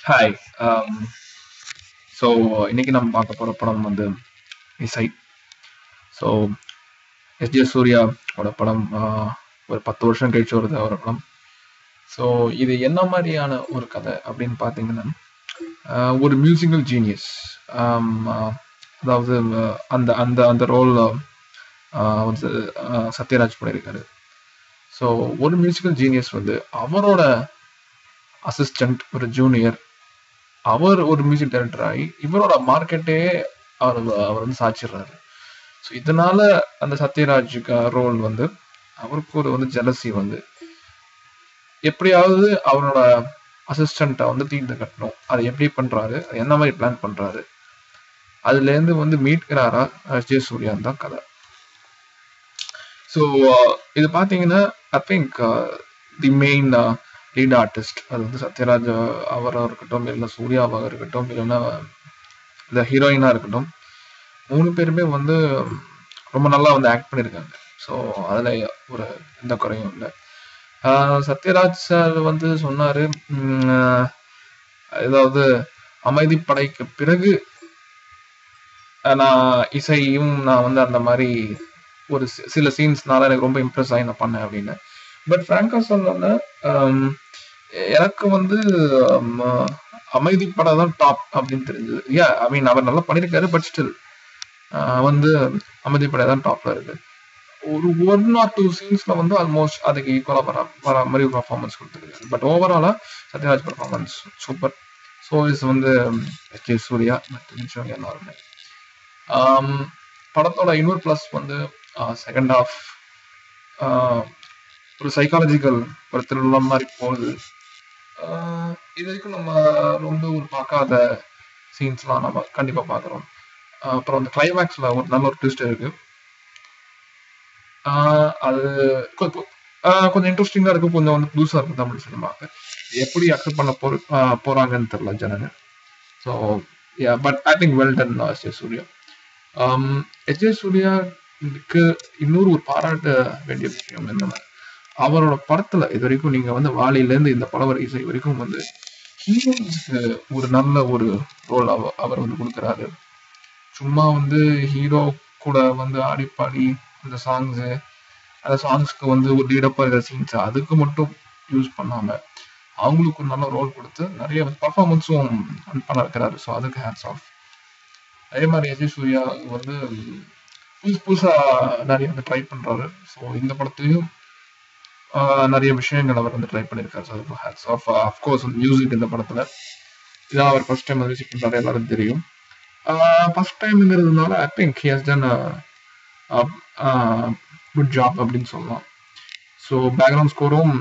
Hi. um, so இன்னைக்கு நம்ம பார்க்க போகிற படம் வந்து இசை. ஸோ எஸ்ஜே சூர்யாவோட படம். ஒரு 10 வருஷம் கழிச்சு வருது அவரோட படம். ஸோ இது என்ன மாதிரியான ஒரு கதை அப்படின்னு பார்த்தீங்கன்னா, ஒரு மியூசிக்கல் ஜீனியஸ். அதாவது அந்த அந்த அந்த ரோல் வந்து சத்யராஜ் பண்ணியிருக்காரு. ஸோ ஒரு மியூசிக்கல் ஜீனியஸ் வந்து அவரோட அசிஸ்டன்ட், ஒரு ஜூனியர், அவர் ஒரு மியூசிக் டைரக்டர் ஆகி இவரோட மார்க்கெட்டே அவர் அவர் வந்து சாச்சிடுறாரு. ஸோ இதனால அந்த சத்யராஜுக்கு ரோல் வந்து அவருக்கு ஒரு வந்து ஜெலசி வந்து எப்படியாவது அவரோட அசிஸ்டண்ட்டை வந்து தீர்த்து கட்டணும். அதை எப்படி பண்றாரு, அது என்ன மாதிரி பிளான் பண்றாரு, அதுல இருந்து வந்து மீட்கிறாரா ஜே சூர்யான் தான் கதை. ஸோ இது பார்த்தீங்கன்னா I think the main lead artist அது வந்து சத்யராஜ் அவராக இருக்கட்டும், இல்லை சூர்யாவாக இருக்கட்டும், இல்லைன்னா இந்த ஹீரோயினாக இருக்கட்டும், 3 பேருமே வந்து ரொம்ப நல்லா வந்து ஆக்ட் பண்ணியிருக்காங்க. ஸோ அதில் ஒரு எந்த குறையும் இல்லை. சத்யராஜ் சார் வந்து சொன்னார், ஏதாவது அமைதிப்படைக்கு பிறகு நான் இசையும் நான் வந்து அந்த மாதிரி ஒரு சில சீன்ஸ்னால எனக்கு ரொம்ப இம்ப்ரெஸ் ஆகி நான் பண்ணேன் அப்படின்னு. பட் ஃப்ராங்கா சொன்னோன்னா எனக்கு வந்து அமைதிப்படை தான் டாப் அப்படின்னு தெரிஞ்சது. ஐ மீன் அவர் நல்லா பண்ணியிருக்காரு, பட் ஸ்டில் வந்து அமைதிப்படை தான் டாப்ல இருக்கு. ஒரு 1 or 2 சீன்ஸ்ல வந்து ஆல்மோஸ்ட் அதுக்கு ஈக்குவலா வர மாதிரி பர்ஃபார்மன்ஸ் கொடுத்துருக்காரு. பட் ஓவராலா சத்யராஜ் பர்ஃபார்மன்ஸ் சூப்பர். ஸோ இது வந்து எச். சூர்யா மற்றும் எல்லாருமே. படத்தோட இன்னொரு ப்ளஸ் வந்து செகண்ட் ஹாஃப் ஒரு சைக்காலஜிக்கல் ஒரு த்ரில்லர் மாதிரி போகுது. இது வரைக்கும் நம்ம ரொம்ப ஒரு பார்க்காத சீன்ஸ்லாம் நம்ம கண்டிப்பா பார்க்குறோம். அப்புறம் அந்த கிளைமேக்ஸ்ல ஒரு நல்ல ஒரு ட்விஸ்ட் இருக்கு. அது கொஞ்சம் இன்ட்ரெஸ்டிங்கா இருக்கு, கொஞ்சம் வந்து புதுசா இருக்கு தமிழ் சினிமாவுக்கு. எப்படி அக்செப்ட் பண்ண போறாங்கன்னு தெரியல ஜனங்க. So but I think well done S J Surya. S J சூர்யாவுக்கு இன்னொரு ஒரு பாராட்ட வேண்டிய விஷயம் என்னன்னா, அவரோட படத்துல இது வரைக்கும் நீங்க வந்து வாலியிலேருந்து இந்த படம் வரை இசை வரைக்கும் வந்து ஹீரோயின்ஸ்க்கு ஒரு நல்ல ஒரு ரோல் அவர் வந்து கொடுக்குறாரு. சும்மா வந்து ஹீரோ கூட வந்து ஆடி பாடி இந்த சாங்ஸு, அந்த சாங்ஸ்க்கு வந்து ஒரு லீடப்பாக இருக்கிற சீன்ஸ் அதுக்கு மட்டும் யூஸ் பண்ணாம அவங்களுக்கு ஒரு நல்ல ரோல் கொடுத்து நிறைய பர்ஃபார்மன்ஸும் பண்ண வைக்கிறாரு. ஸோ அதுக்கு ஹேட்ஸ் ஆஃப். அதே மாதிரி அஜய் சூர்யா வந்து புதுசா நிறைய வந்து ட்ரை பண்றாரு. ஸோ இந்த படத்துலையும் நிறைய விஷயங்கள் அவர் வந்து ட்ரை பண்ணியிருக்காரு. ஸோ அதுக்கு ஹேட்ஸ் ஆஃப். அஃப்கோர்ஸ் மியூசிக் இந்த படத்துல இதான் அவர் ஃபர்ஸ்ட் டைம் மியூசிக் பண்றாரு, எல்லாரும் தெரியும். ஃபர்ஸ்ட் டைம்ங்கிறதுனால I think he has done good job அப்படின்னு சொல்லலாம். ஸோ பேக்ரவுண்ட் ஸ்கோரும்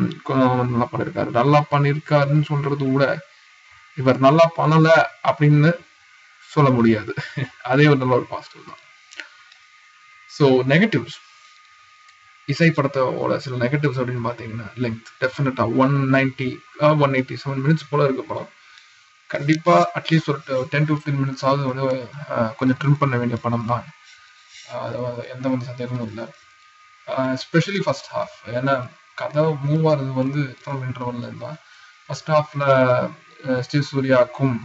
நல்லா பண்ணியிருக்காரு. நல்லா பண்ணியிருக்காருன்னு சொல்றது கூட இவர் நல்லா பண்ணல அப்படின்னு சொல்ல முடியாது. அதே ஒரு நல்ல ஒரு பாசிட்டிவ் தான். ஸோ நெகட்டிவ்ஸ், இசை படத்தோட சில நெகட்டிவ்ஸ் அப்படின்னு பார்த்தீங்கன்னா, லெங்க் டெஃபினட்டா 187 மினிட்ஸ் போல இருக்கு படம். கண்டிப்பா அட்லீஸ்ட் ஒரு 10 to 15 மினிட்ஸ் ஆகுது வந்து கொஞ்சம் ட்ரிம் பண்ண வேண்டிய படம் தான். எந்த வந்து சந்தேகமும் இல்லை. Especially first half. ஏன்னா கதை மூவ் ஆகுறது வந்து இன்டர்வல்ல இருந்தால் ஃபர்ஸ்ட் ஹாஃப்ல ஸ்ரீ சூர்யாவுக்கும்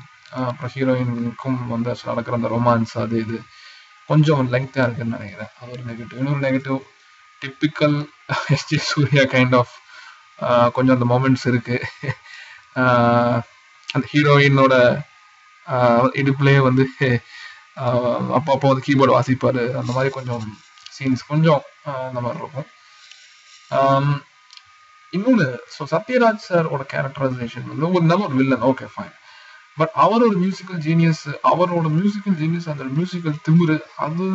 அப்புறம் ஹீரோயினுக்கும் வந்து நடக்கிற அந்த ரொமான்ஸ் அது இது கொஞ்சம் லெங்க்தாக இருக்குன்னு நினைக்கிறேன். அது ஒரு நெகட்டிவ். இன்னொரு negative, typical S J Surya kind of கொஞ்சம் அந்த மொமெண்ட்ஸ் இருக்கு. அந்த ஹீரோயினோட இடுப்புலேயே வந்து அப்பப்போ வந்து கீபோர்டு வாசிப்பாரு. அந்த மாதிரி கொஞ்சம் சீன்ஸ் கொஞ்சம் அந்த மாதிரி இருக்கும். இன்னொன்று, ஸோ சத்யராஜ் சாரோட கேரக்டரைசேஷன் வந்து ஒரு நல்ல ஒரு வில்லன், ஓகே ஃபைன். பட் அவர் ஒரு மியூசிக்கல் ஜீனியஸ், அவரோட மியூசிக்கல் ஜீனியஸ் அந்த மியூசிக்கல் திமிரு அது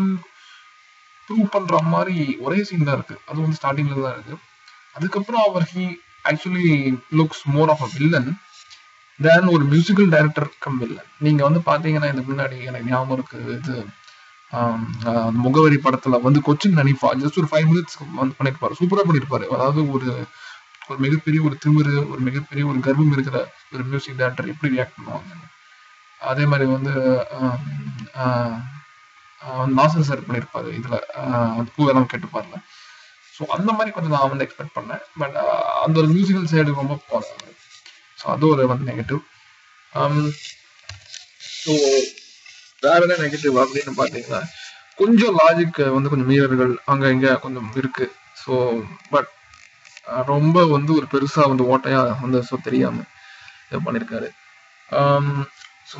ப்ரூவ் பண்ற மாதிரி ஒரே சீன் தான் இருக்கு. அது வந்து ஸ்டார்டிங்ல தான் இருக்கு. அதுக்கப்புறம் அவர் actually looks more of a villain than ஒரு மியூசிக்கல் டைரக்டர் கம் வில்லன். நீங்க வந்து பாத்தீங்கன்னா இதுக்கு முன்னாடி எனக்கு ஞாபகம் இருக்கு, இது முகவரி படத்துல வந்து கொச்சின் ஹனீஃபா ஜஸ்ட் ஒரு 5 மினிட்ஸ் வந்து பண்ணிருப்பாரு, சூப்பரா பண்ணிருப்பாரு. அதாவது ஒரு ஒரு மிகப்பெரிய ஒரு திமிரு, ஒரு மிகப்பெரிய ஒரு கர்வம் இருக்கிற ஒரு மியூசிக் டைரக்டர் எப்படி ரியாக்ட் பண்ணுவாங்க. அதே மாதிரி வந்து நாசர் சார் பண்ணியிருப்பாரு இதுல, பூவெல்லாம் கேட்டுப்பாருல. ஸோ அந்த மாதிரி கொஞ்சம் நான் வந்து எக்ஸ்பெக்ட் பண்ணேன். பட் அந்த ஒரு மியூசிக்கல் சைடு ரொம்ப போறாங்க. ஸோ அது ஒரு வந்து நெகட்டிவ். ஸோ வேற என்ன நெகட்டிவ் அப்படின்னு பார்த்தீங்கன்னா, கொஞ்சம் லாஜிக் வந்து கொஞ்சம் மீறல்கள் அங்க இங்க கொஞ்சம் இருக்கு. ஸோ பட் ரொம்ப வந்து ஒரு பெருசா வந்து ஓட்டையா வந்து தெரியாம இது பண்ணியிருக்காரு. ஸோ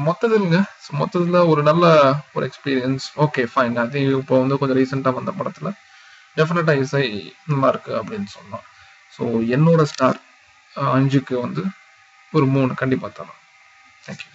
மொத்தத்துல ஒரு நல்ல ஒரு எக்ஸ்பீரியன்ஸ். Okay fine. அது இப்போ வந்து கொஞ்சம் ரீசெண்டா வந்த படத்துல டெஃபினட்டா இசை நல்லா இருக்கு அப்படின்னு சொல்லலாம். ஸோ என்னோட ஸ்டார் 5க்கு வந்து ஒரு 3 கண்டிப்பா தரலாம். தேங்க்யூ.